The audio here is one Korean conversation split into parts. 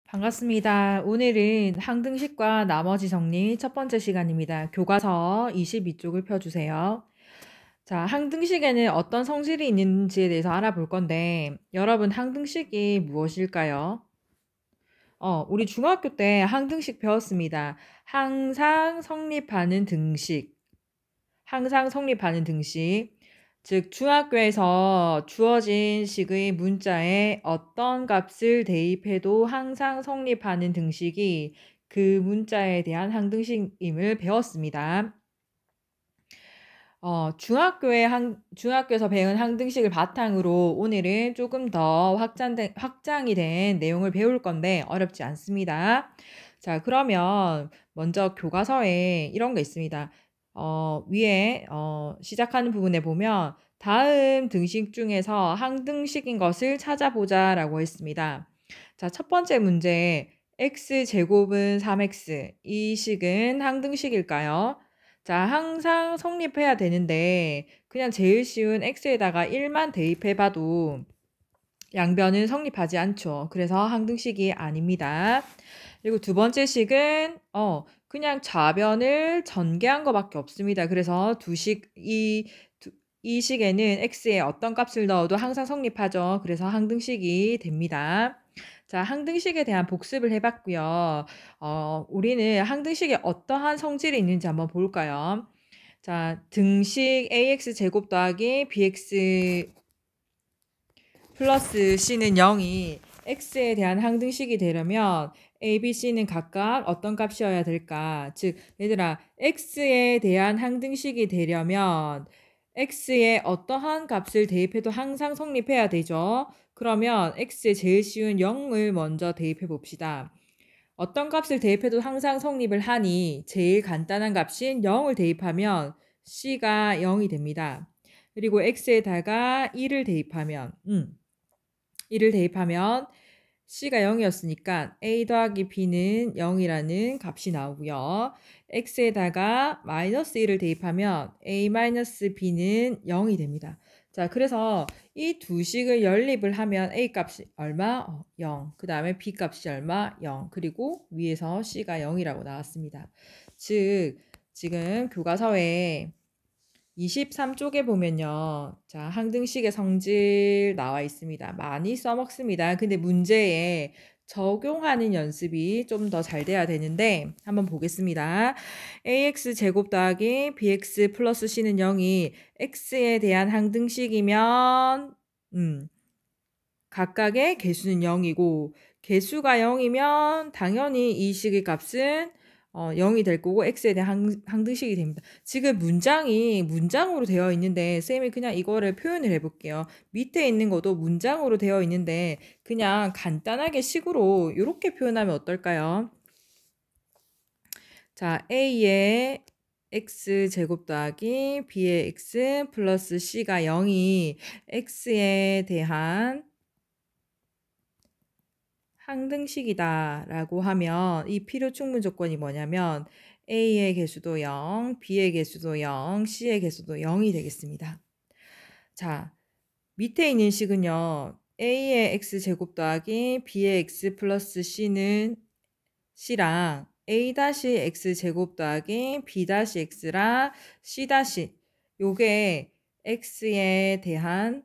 반갑습니다. 오늘은 항등식과 나머지 정리 첫 번째 시간입니다. 교과서 22쪽을 펴주세요. 자, 항등식에는 어떤 성질이 있는지에 대해서 알아볼 건데, 여러분 항등식이 무엇일까요? 우리 중학교 때 항등식 배웠습니다. 항상 성립하는 등식. 항상 성립하는 등식. 즉 중학교에서 주어진 식의 문자에 어떤 값을 대입해도 항상 성립하는 등식이 그 문자에 대한 항등식임을 배웠습니다. 중학교에서 배운 항등식을 바탕으로 오늘은 조금 더 확장이 된 내용을 배울 건데 어렵지 않습니다. 자, 그러면 먼저 교과서에 이런 거 있습니다. 위에 시작하는 부분에 보면 다음 등식 중에서 항등식인 것을 찾아보자 라고 했습니다. 자, 첫 번째 문제 x제곱은 3x 이 식은 항등식일까요? 자, 항상 성립해야 되는데 그냥 제일 쉬운 x에다가 1만 대입해봐도 양변은 성립하지 않죠. 그래서 항등식이 아닙니다. 그리고 두 번째 식은 그냥 좌변을 전개한 것밖에 없습니다. 그래서 이 식에는 x에 어떤 값을 넣어도 항상 성립하죠. 그래서 항등식이 됩니다. 자, 항등식에 대한 복습을 해봤고요. 우리는 항등식에 어떠한 성질이 있는지 한번 볼까요? 자, 등식 ax 제곱 더하기 bx 플러스 c는 0이 x에 대한 항등식이 되려면 a, b, c는 각각 어떤 값이어야 될까? 즉, 얘들아, x에 대한 항등식이 되려면 x에 어떠한 값을 대입해도 항상 성립해야 되죠. 그러면 x에 제일 쉬운 0을 먼저 대입해 봅시다. 어떤 값을 대입해도 항상 성립을 하니 제일 간단한 값인 0을 대입하면 c가 0이 됩니다. 그리고 x에다가 1을 대입하면 c가 0이었으니까 a 더하기 b는 0이라는 값이 나오고요. x에다가 마이너스 1을 대입하면 a 마이너스 b는 0이 됩니다. 자, 그래서 이 두 식을 연립을 하면 a 값이 얼마? 0. 그 다음에 b 값이 얼마? 0. 그리고 위에서 c가 0이라고 나왔습니다. 즉, 지금 교과서에 23쪽에 보면요. 자, 항등식의 성질 나와 있습니다. 많이 써먹습니다. 근데 문제에 적용하는 연습이 좀 더 잘 돼야 되는데 한번 보겠습니다. ax 제곱 더하기 bx 플러스 c는 0이 x에 대한 항등식이면 각각의 개수는 0이고 개수가 0이면 당연히 이 식의 값은 0이 될 거고 x에 대한 항등식이 됩니다. 지금 문장이 문장으로 되어 있는데 쌤이 그냥 이거를 표현을 해볼게요. 밑에 있는 것도 문장으로 되어 있는데 그냥 간단하게 식으로 이렇게 표현하면 어떨까요? 자, a의 x제곱 더하기 b의 x 플러스 c가 0이 x에 대한 항등식이다라고 하면 이 필요 충분 조건이 뭐냐면 A의 개수도 0, B의 개수도 0, C의 개수도 0이 되겠습니다. 자, 밑에 있는 식은요. A의 x제곱 더하기 B의 x 플러스 C랑 A-x제곱 더하기 B-x랑 C- 요게 x에 대한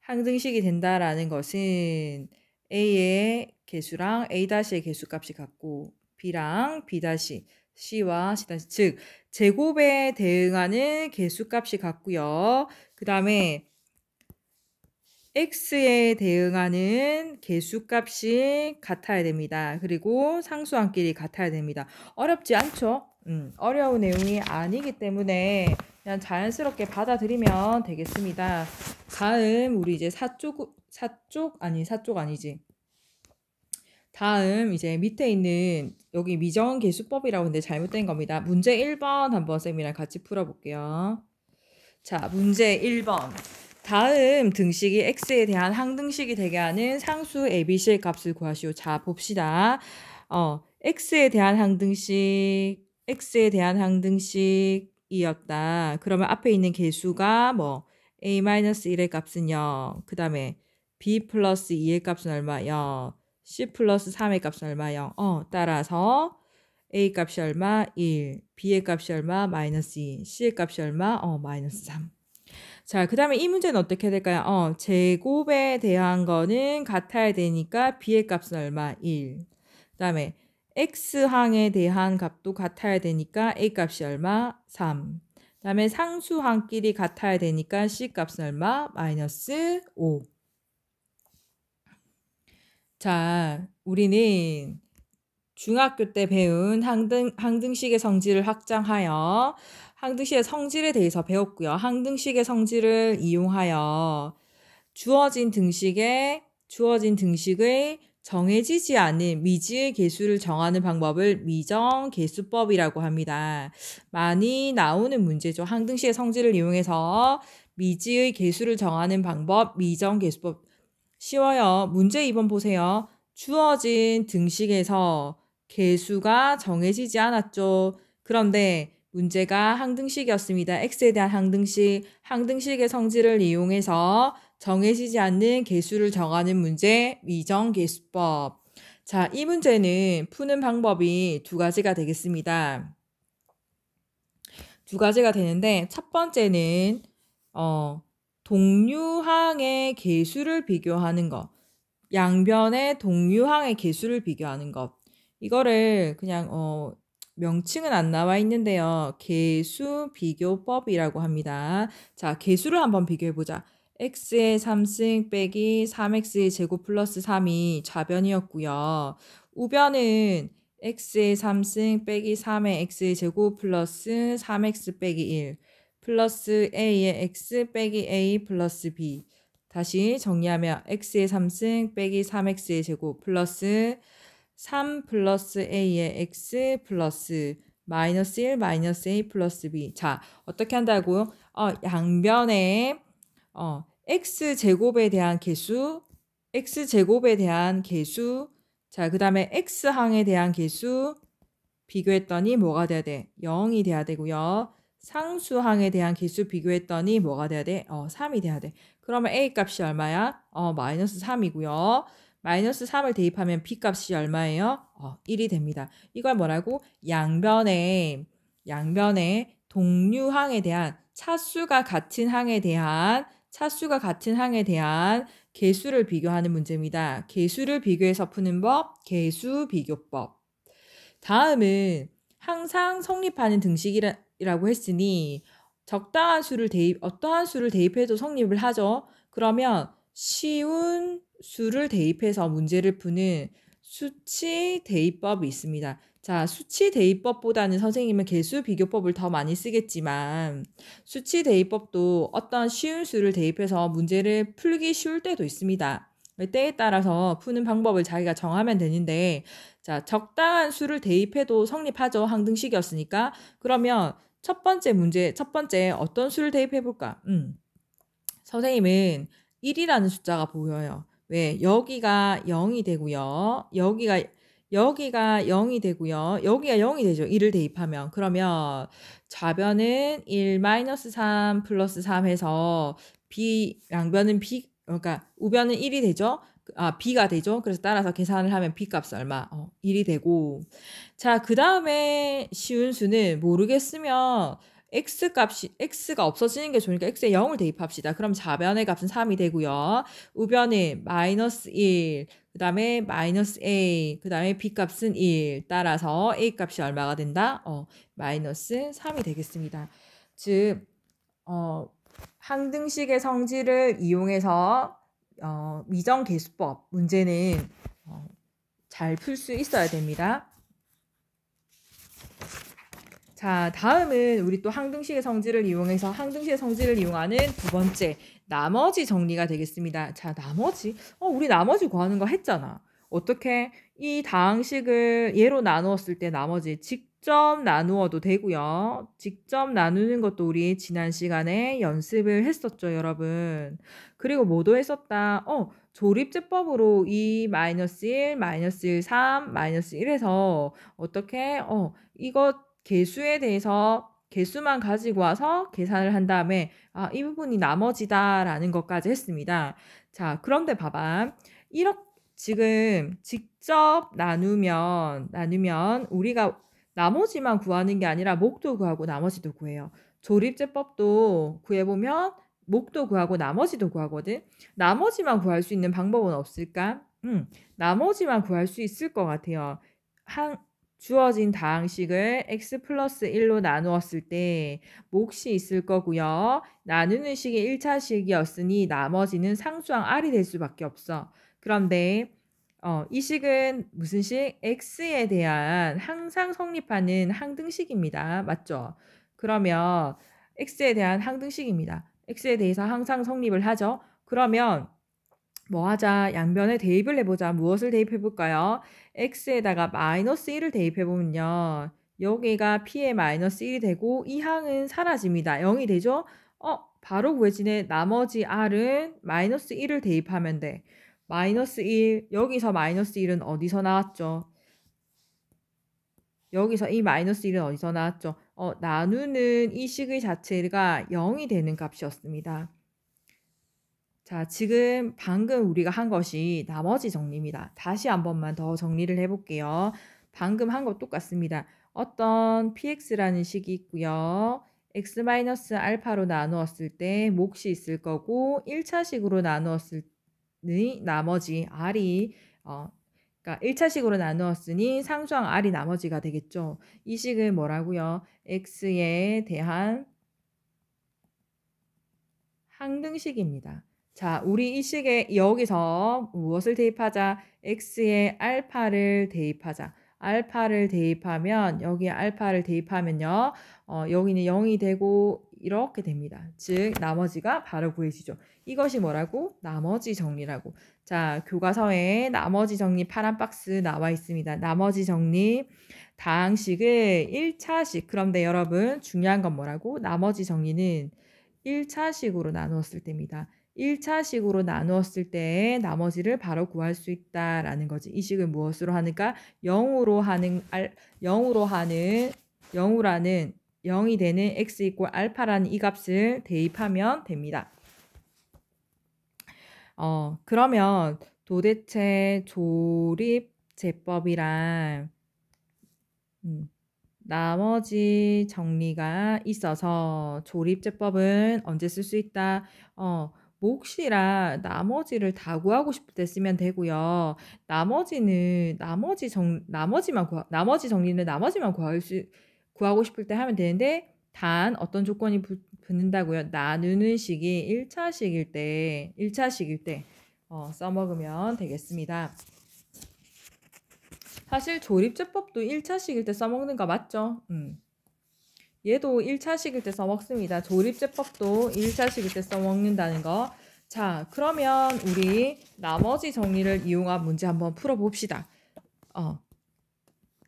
항등식이 된다라는 것은 A의 개수랑 A-의 개수값이 같고 B랑 B-C와 C-, 즉 제곱에 대응하는 개수값이 같고요. 그 다음에 X에 대응하는 개수값이 같아야 됩니다. 그리고 상수함끼리 같아야 됩니다. 어렵지 않죠? 어려운 내용이 아니기 때문에 그냥 자연스럽게 받아들이면 되겠습니다. 다음 우리 이제 사쪽 아니지. 다음 이제 밑에 있는 여기 미정계수법이라고 하는데 잘못된 겁니다. 문제 1번 한번 쌤이랑 같이 풀어볼게요. 자, 문제 1번. 다음 등식이 x에 대한 항등식이 되게 하는 상수 ABC의 값을 구하시오. 자, 봅시다. x에 대한 항등식이었다. 그러면 앞에 있는 개수가 뭐 a-1의 값은 0. 그 다음에 b 플러스 2의 값은 얼마? 0. c 플러스 3의 값은 얼마? 0. 따라서 a 값이 얼마? 1. b의 값이 얼마? 마이너스 2. c의 값이 얼마? 마이너스 3. 자, 그 다음에 이 문제는 어떻게 될까요? 제곱에 대한 거는 같아야 되니까 b의 값은 얼마? 1. 그 다음에 x항에 대한 값도 같아야 되니까 a 값이 얼마? 3. 그 다음에 상수항끼리 같아야 되니까 c 값은 얼마? 마이너스 5. 자, 우리는 중학교 때 배운 항등식의 성질을 확장하여 항등식의 성질에 대해서 배웠고요. 항등식의 성질을 이용하여 주어진 등식의 정해지지 않은 미지의 개수를 정하는 방법을 미정개수법이라고 합니다. 많이 나오는 문제죠. 항등식의 성질을 이용해서 미지의 개수를 정하는 방법 미정개수법. 쉬워요. 문제 2번 보세요. 주어진 등식에서 개수가 정해지지 않았죠. 그런데 문제가 항등식이었습니다. x에 대한 항등식의 성질을 이용해서 정해지지 않는 개수를 정하는 문제, 미정개수법. 자, 이 문제는 푸는 방법이 두 가지가 되겠습니다. 두 가지가 되는데 첫 번째는 동류항의 개수를 비교하는 것. 양변의 동류항의 개수를 비교하는 것. 이거를 그냥 명칭은 안 나와 있는데요. 개수 비교법이라고 합니다. 자, 개수를 한번 비교해 보자. x의 3승 빼기 3x의 제곱 플러스 3이 좌변이었고요. 우변은 x의 3승 빼기 3의 x의 제곱 플러스 3x 빼기 1 플러스 a의 x 빼기 a 플러스 b. 다시 정리하면 x의 3승 빼기 3x의 제곱 플러스 3 플러스 a의 x 플러스 마이너스 1 마이너스 a 플러스 b. 자, 어떻게 한다고요? 양변에 x제곱에 대한 개수, 자, 그 다음에 x항에 대한 개수 비교했더니 뭐가 돼야 돼? 0이 돼야 되고요. 상수항에 대한 개수 비교했더니 뭐가 돼야 돼? 3이 돼야 돼. 그러면 a 값이 얼마야? 마이너스 3이고요. 마이너스 3을 대입하면 b 값이 얼마예요? 1이 됩니다. 이걸 뭐라고? 양변에 동류항에 대한 차수가 같은 항에 대한 개수를 비교하는 문제입니다. 개수를 비교해서 푸는 법, 개수비교법. 다음은 항상 성립하는 등식이라고 했으니 어떠한 수를 대입해도 성립을 하죠. 그러면 쉬운 수를 대입해서 문제를 푸는 수치 대입법이 있습니다. 자, 수치 대입법보다는 선생님은 개수 비교법을 더 많이 쓰겠지만 수치 대입법도 어떤 쉬운 수를 대입해서 문제를 풀기 쉬울 때도 있습니다. 때에 따라서 푸는 방법을 자기가 정하면 되는데, 자, 적당한 수를 대입해도 성립하죠. 항등식이었으니까. 그러면 첫 번째 어떤 수를 대입해 볼까? 선생님은 1이라는 숫자가 보여요. 왜? 여기가 0이 되고요. 여기가 0이 되고요. 여기가 0이 되죠. 1을 대입하면. 그러면 좌변은 1 마이너스 3 플러스 3 해서 양변은 그러니까 우변은 1이 되죠. b가 되죠. 그래서 따라서 계산을 하면 b 값 얼마? 1이 되고. 자, 그 다음에 쉬운 수는 모르겠으면 x가 없어지는 게 좋으니까 x에 0을 대입합시다. 그럼 좌변의 값은 3이 되고요. 우변은 마이너스 1, 그 다음에 마이너스 a, 그 다음에 b 값은 1. 따라서 a 값이 얼마가 된다? 마이너스 3이 되겠습니다. 즉, 항등식의 성질을 이용해서 미정계수법 문제는 잘 풀 수 있어야 됩니다. 자, 다음은 우리 또 항등식의 성질을 이용하는 두 번째 나머지 정리가 되겠습니다. 자, 나머지 우리 나머지 구하는 거 했잖아. 어떻게? 이 다항식을 예로 나누었을 때 나머지 직접 나누어도 되고요. 직접 나누는 것도 우리 지난 시간에 연습을 했었죠, 여러분. 그리고 뭐도 했었다. 조립제법으로 2, 마이너스 1, 마이너스 1, 3, 마이너스 1에서 어떻게? 이거 개수에 대해서 개수만 가지고 와서 계산을 한 다음에 이 부분이 나머지다라는 것까지 했습니다. 자, 그런데 봐봐. 이렇게 지금 직접 나누면 우리가 나머지만 구하는 게 아니라 목도 구하고 나머지도 구해요. 조립제법도 구해보면 목도 구하고 나머지도 구하거든. 나머지만 구할 수 있는 방법은 없을까? 나머지만 구할 수 있을 것 같아요. 주어진 다항식을 x 플러스 1로 나누었을 때 몫이 있을 거고요. 나누는 식이 1차식이었으니 나머지는 상수항 r이 될 수밖에 없어. 그런데 이 식은 무슨 식? x에 대한 항상 성립하는 항등식입니다. 맞죠? 그러면 x에 대한 항등식입니다. x에 대해서 항상 성립을 하죠. 그러면 뭐 하자? 양변에 대입을 해보자. 무엇을 대입해볼까요? x에다가 마이너스 1을 대입해보면요. 여기가 p의 마이너스 1이 되고 이 항은 사라집니다. 0이 되죠? 바로 구해지네. 나머지 r은 마이너스 1을 대입하면 돼. 마이너스 1, 여기서 마이너스 1은 어디서 나왔죠? 여기서 이 마이너스 1은 어디서 나왔죠? 나누는 이 식의 자체가 0이 되는 값이었습니다. 자, 지금 방금 우리가 한 것이 나머지 정리입니다. 다시 한 번만 더 정리를 해볼게요. 방금 한 것 똑같습니다. 어떤 px라는 식이 있고요. x-알파로 나누었을 때 몫이 있을 거고 1차식으로 나누었을 때 나머지 r이 그러니까 1차식으로 나누었으니 상수항 r이 나머지가 되겠죠. 이 식은 뭐라고요? x에 대한 항등식입니다. 자, 우리 이 식에 여기서 무엇을 대입하자? x에 알파를 대입하자. 알파를 대입하면 여기에 알파를 대입하면요. 여기는 0이 되고 이렇게 됩니다. 즉 나머지가 바로 구해지죠. 이것이 뭐라고? 나머지 정리라고. 자, 교과서에 나머지 정리 파란 박스 나와 있습니다. 나머지 정리 다항식을 1차식. 그런데 여러분 중요한 건 뭐라고? 나머지 정리는 1차식으로 나누었을 때입니다. 1차식으로 나누었을 때 나머지를 바로 구할 수 있다라는 거지. 이 식을 무엇으로 하는가? 0이라는 0이 되는 x 이꼴 알파라는 이 값을 대입하면 됩니다. 그러면 도대체 조립제법이란 나머지 정리가 있어서 조립제법은 언제 쓸 수 있다? 몫이라 나머지를 다 구하고 싶을 때 쓰면 되고요. 나머지 정리는 나머지만 구하고 싶을 때 하면 되는데 단 어떤 조건이 붙는다고요? 나누는 식이 1차식일 때 써먹으면 되겠습니다. 사실 조립제법도 1차식일 때 써먹는 거 맞죠? 얘도 1차식일 때 써먹습니다. 조립제법도 1차식일 때 써먹는다는 거. 자, 그러면 우리 나머지 정리를 이용한 문제 한번 풀어봅시다.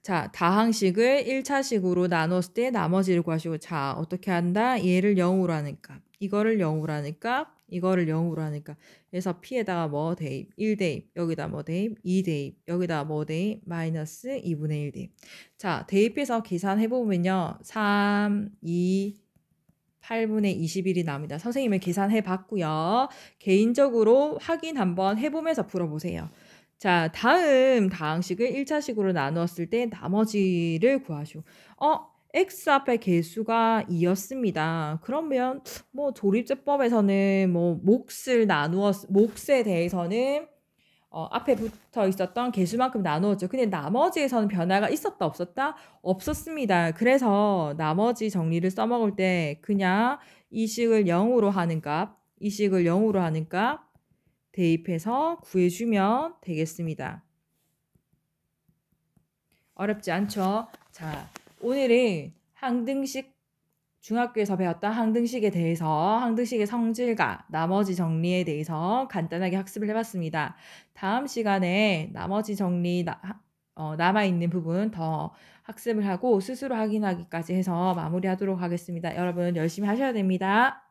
자, 다항식을 1차식으로 나눴을 때 나머지를 구하시고, 자, 어떻게 한다? 얘를 0으로 하니까, 이거를 0으로 하니까, 이거를 0으로 하니까. 그래서 p에다가 뭐 대입, 1 대입, 여기다 뭐 대입, 2 대입, 여기다 뭐 대입, 마이너스 2분의 1 대입. 자, 대입해서 계산해보면요. 3, 2, 8분의 21이 나옵니다. 선생님은 계산해 봤고요. 개인적으로 확인 한번 해보면서 풀어보세요. 자, 다음 다항식을 1차식으로 나누었을 때 나머지를 구하시오. x 앞에 개수가 2였습니다. 그러면 뭐 조립제법에서는 뭐 몫에 대해서는 앞에 붙어 있었던 개수만큼 나누었죠. 근데 나머지에서는 변화가 있었다 없었다? 없었습니다. 그래서 나머지 정리를 써먹을 때 그냥 이 식을 0으로 하는 값 대입해서 구해주면 되겠습니다. 어렵지 않죠? 자, 오늘은 중학교에서 배웠던 항등식에 대해서 항등식의 성질과 나머지 정리에 대해서 간단하게 학습을 해봤습니다. 다음 시간에 나머지 정리 남아있는 부분 더 학습을 하고 스스로 확인하기까지 해서 마무리하도록 하겠습니다. 여러분 열심히 하셔야 됩니다.